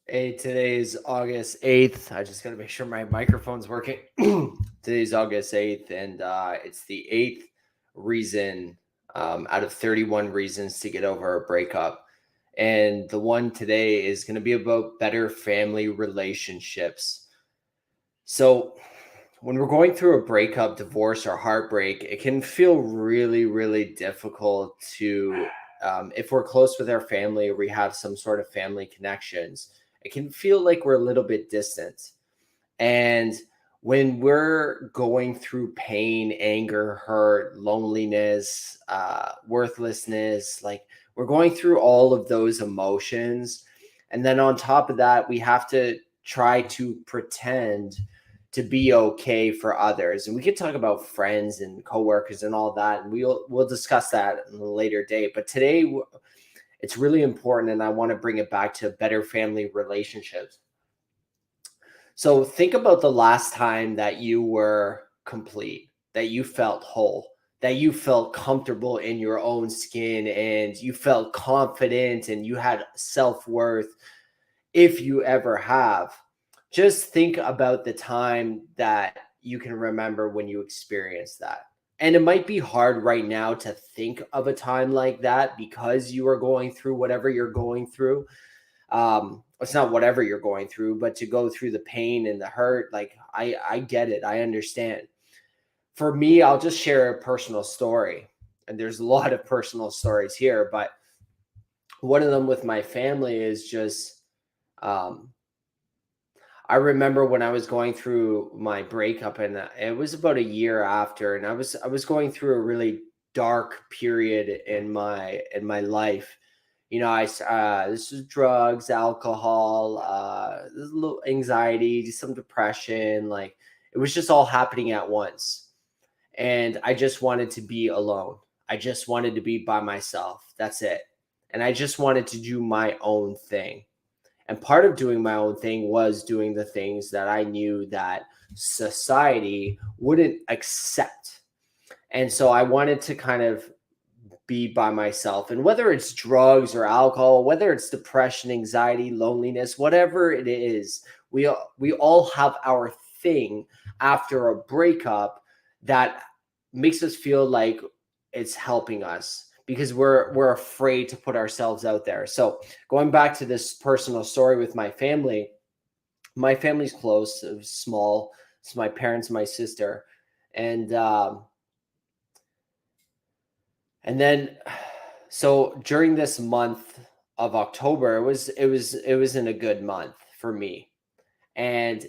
Hey, today's August 8th. I just got to make sure my microphone's working. Today's August 8th, and it's the eighth reason out of 31 reasons to get over a breakup. And the one today is going to be about better family relationships. So, when we're going through a breakup, divorce, or heartbreak, it can feel really, really difficult if we're close with our family or we have some sort of family connections, it can feel like we're a little bit distant. And when we're going through pain, anger, hurt, loneliness, worthlessness, like we're going through all of those emotions. And then on top of that, we have to try to pretend to be okay for others. And we could talk about friends and coworkers and all that, and we'll discuss that in a later date. But today, it's really important, and I want to bring it back to better family relationships. So think about the last time that you were complete, that you felt whole, that you felt comfortable in your own skin and you felt confident and you had self worth, if you ever have. Just think about the time that you can remember when you experienced that. And it might be hard right now to think of a time like that because you are going through whatever you're going through. It's not whatever you're going through, but to go through the pain and the hurt, like I get it. I understand. For me, I'll just share a personal story. And there's a lot of personal stories here, but one of them with my family is just um I remember when I was going through my breakup, and it was about a year after, and I was going through a really dark period in my life. This was drugs, alcohol, this little anxiety, some depression. Like it was just all happening at once, and I just wanted to be alone. I just wanted to be by myself. That's it, and I just wanted to do my own thing. And part of doing my own thing was doing the things that I knew that society wouldn't accept. And so I wanted to kind of be by myself. And whether it's drugs or alcohol, whether it's depression, anxiety, loneliness, whatever it is, we all have our thing after a breakup that makes us feel like it's helping us because we're afraid to put ourselves out there. So going back to this personal story with my family's close, it was small. It's my parents, my sister, and and then so during this month of October, it was in a good month for me. And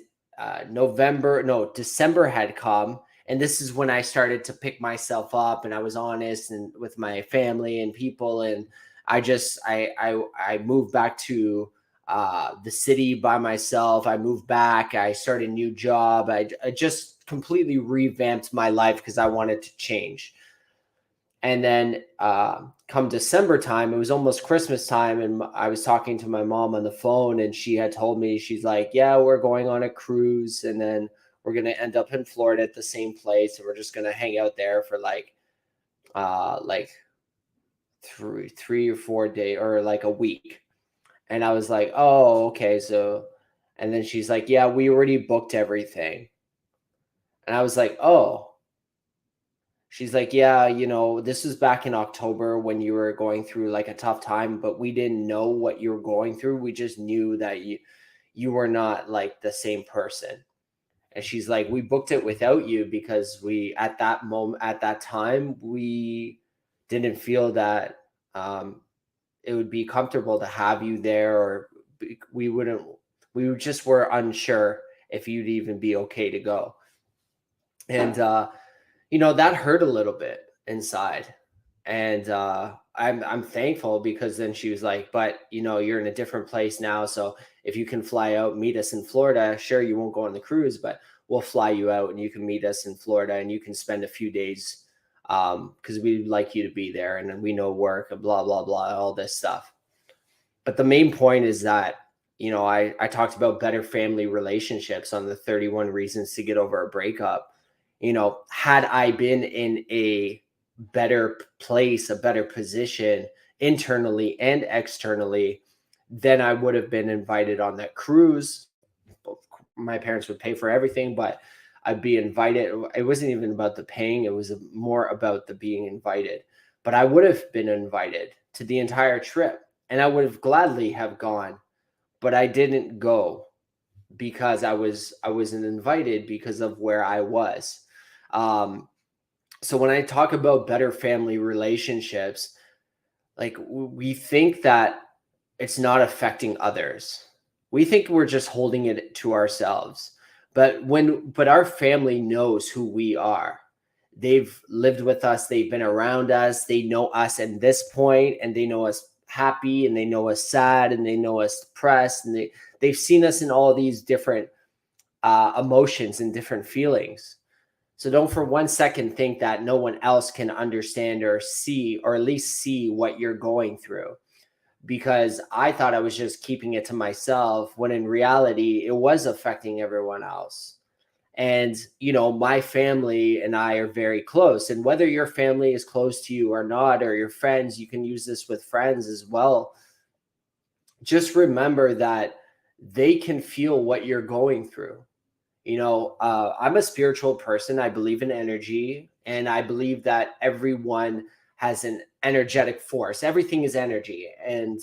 December had come, and this is when I started to pick myself up, and I was honest and with my family and people, and I moved back to the city by myself. I moved back. I started a new job. I just completely revamped my life because I wanted to change. And then come December time, it was almost Christmas time, and I was talking to my mom on the phone, and she had told me, she's like, "Yeah, we're going on a cruise, and then we're gonna end up in Florida at the same place, and we're just gonna hang out there for like 3 or 4 days or like a week." And I was like, "Oh, okay." So, and then she's like, "Yeah, we already booked everything," and I was like, "Oh." She's like, "Yeah, this was back in October when you were going through like a tough time, but we didn't know what you were going through. We just knew that you were not like the same person." And she's like, "We booked it without you because we at that moment at that time we didn't feel that it would be comfortable to have you there, or we wouldn't we just were unsure if you'd even be okay to go." And that hurt a little bit inside. And I'm thankful because then she was like, "But you're in a different place now, so if you can fly out, meet us in Florida, sure, you won't go on the cruise, but we'll fly you out and you can meet us in Florida and you can spend a few days because we'd like you to be there, and then we know work and blah blah blah, all this stuff." But the main point is that I talked about better family relationships on the 31 reasons to get over a breakup. Had I been in a better place, a better position internally and externally, then I would have been invited on that cruise. My parents would pay for everything, but I'd be invited. It wasn't even about the paying, it was more about the being invited. But I would have been invited to the entire trip, and I would have gladly have gone, but I didn't go because I wasn't invited because of where I was. Um, so when I talk about better family relationships, like we think that it's not affecting others. We think we're just holding it to ourselves. But our family knows who we are. They've lived with us, they've been around us, they know us at this point, and they know us happy, and they know us sad, and they know us depressed, and they've seen us in all these different emotions and different feelings. So don't for one second think that no one else can understand or see, or at least see what you're going through, because I thought I was just keeping it to myself when in reality it was affecting everyone else. And, my family and I are very close. And whether your family is close to you or not, or your friends, you can use this with friends as well. Just remember that they can feel what you're going through. I'm a spiritual person. I believe in energy, and I believe that everyone has an energetic force. Everything is energy. And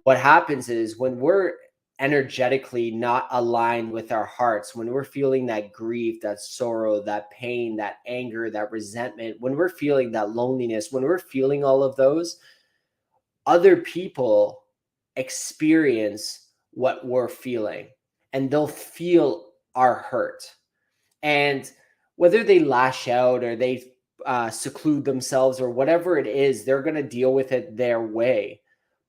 what happens is when we're energetically not aligned with our hearts, when we're feeling that grief, that sorrow, that pain, that anger, that resentment, when we're feeling that loneliness, when we're feeling all of those, other people experience what we're feeling, and they'll feel our hurt. And whether they lash out or they seclude themselves or whatever it is, they're going to deal with it their way.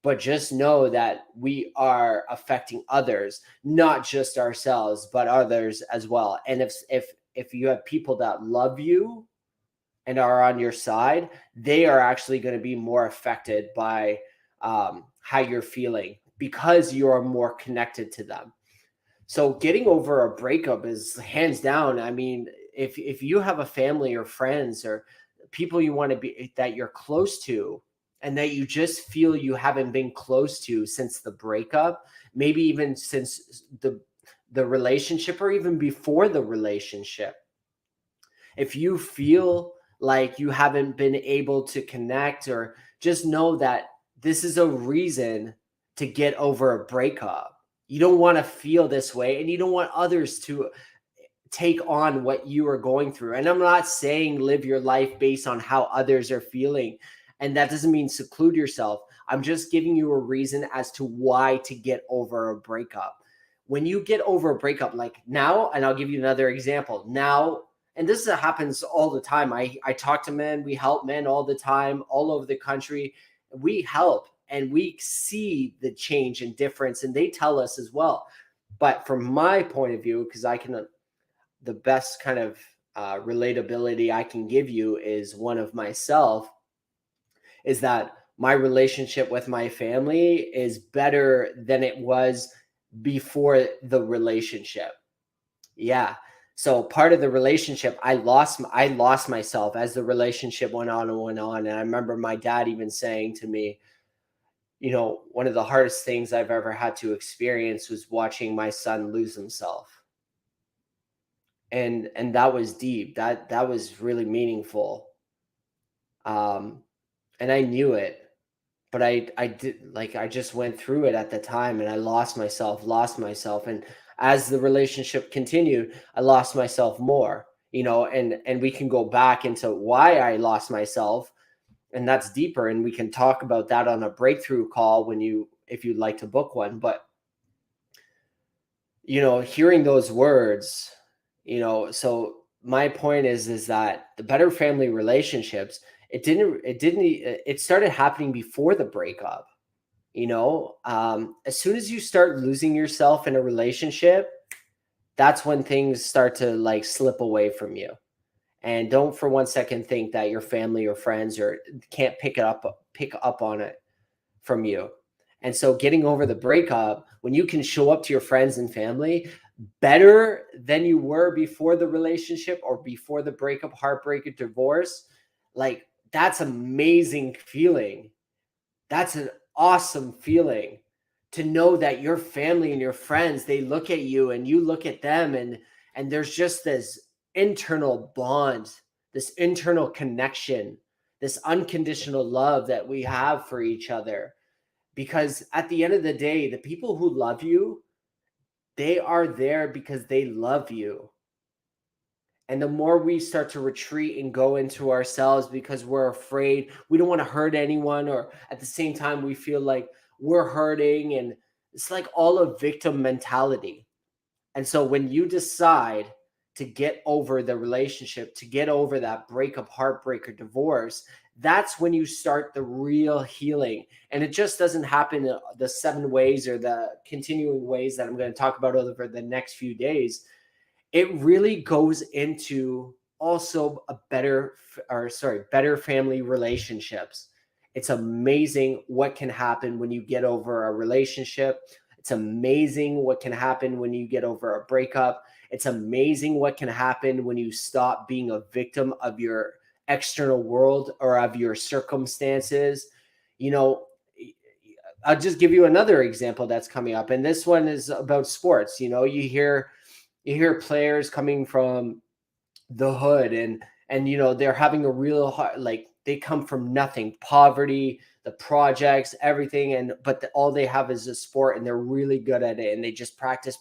But just know that we are affecting others, not just ourselves, but others as well. And if you have people that love you and are on your side, they are actually going to be more affected by how you're feeling, because you are more connected to them. So getting over a breakup is hands down. I mean, if you have a family or friends or people you want to be, that you're close to, and that you just feel you haven't been close to since the breakup, maybe even since the relationship, or even before the relationship. If you feel like you haven't been able to connect, or just know that this is a reason to get over a breakup. You don't want to feel this way, and you don't want others to take on what you are going through. And I'm not saying live your life based on how others are feeling. And that doesn't mean seclude yourself. I'm just giving you a reason as to why to get over a breakup. When you get over a breakup, like now, and I'll give you another example now, and this happens all the time. I talk to men, we help men all the time, all over the country. We help, and we see the change and difference, and they tell us as well. But from my point of view, because I can, the best kind of relatability I can give you is one of myself, is that my relationship with my family is better than it was before the relationship. Yeah. So part of the relationship, I lost myself as the relationship went on and went on. And I remember my dad even saying to me, one of the hardest things I've ever had to experience was watching my son lose himself. And that was deep. That was really meaningful. Um, and I knew it, but I did, like, I just went through it at the time, and I lost myself. And as the relationship continued, I lost myself more, and we can go back into why I lost myself, and that's deeper. And we can talk about that on a breakthrough call if you'd like to book one. But, hearing those words, so my point is that the better family relationships, it started happening before the breakup. As soon as you start losing yourself in a relationship, that's when things start to like slip away from you. And don't for one second think that your family or friends or can't pick up on it from you. And so getting over the breakup, when you can show up to your friends and family better than you were before the relationship or before the breakup, heartbreak, or divorce, like, that's amazing feeling. That's an awesome feeling, to know that your family and your friends, they look at you and you look at them, and there's just this internal bond, this internal connection, this unconditional love that we have for each other. Because at the end of the day, the people who love you, they are there because they love you. And the more we start to retreat and go into ourselves because we're afraid, we don't want to hurt anyone, or at the same time, we feel like we're hurting. And it's like all a victim mentality. And so when you decide to get over the relationship, to get over that breakup, heartbreak, or divorce, that's when you start the real healing. And it just doesn't happen the 7 ways or the continuing ways that I'm going to talk about over the next few days. It really goes into also a better family relationships. It's amazing what can happen when you get over a relationship. It's amazing what can happen when you get over a breakup. It's amazing what can happen when you stop being a victim of your external world or of your circumstances. You know, I'll just give you another example that's coming up. And this one is about sports. You hear players coming from the hood, and they're having a real hard, like, they come from nothing, poverty, the projects, everything, all they have is a sport, and they're really good at it, and they just practice,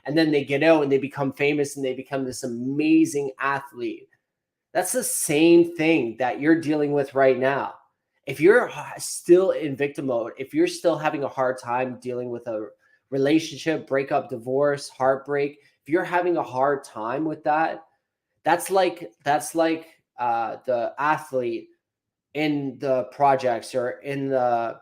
and then they get out and they become famous and they become this amazing athlete. That's the same thing that you're dealing with right now. If you're still in victim mode, if you're still having a hard time dealing with a relationship, breakup, divorce, heartbreak, if you're having a hard time with that, that's like the athlete in the projects or in the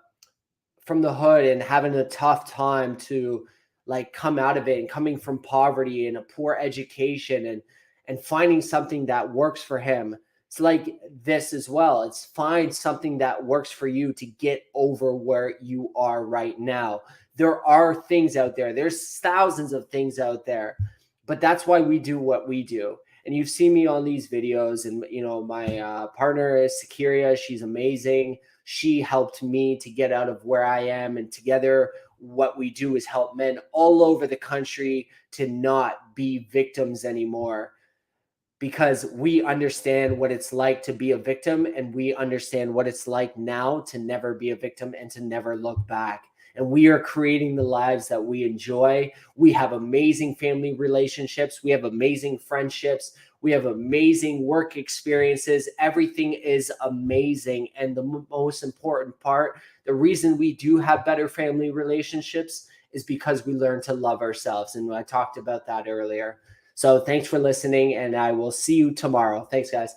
from the hood and having a tough time to like come out of it, and coming from poverty and a poor education, and finding something that works for him. It's like this as well. It's find something that works for you to get over where you are right now. There are things out there. There's thousands of things out there, but that's why we do what we do. And you've seen me on these videos, and my partner is Sakiria. She's amazing. She helped me to get out of where I am, and together what we do is help men all over the country to not be victims anymore, because we understand what it's like to be a victim, and we understand what it's like now to never be a victim and to never look back. And we are creating the lives that we enjoy. We have amazing family relationships. We have amazing friendships. We have amazing work experiences. Everything is amazing. And the most important part, the reason we do have better family relationships is because we learn to love ourselves. And I talked about that earlier. So thanks for listening, and I will see you tomorrow. Thanks, guys.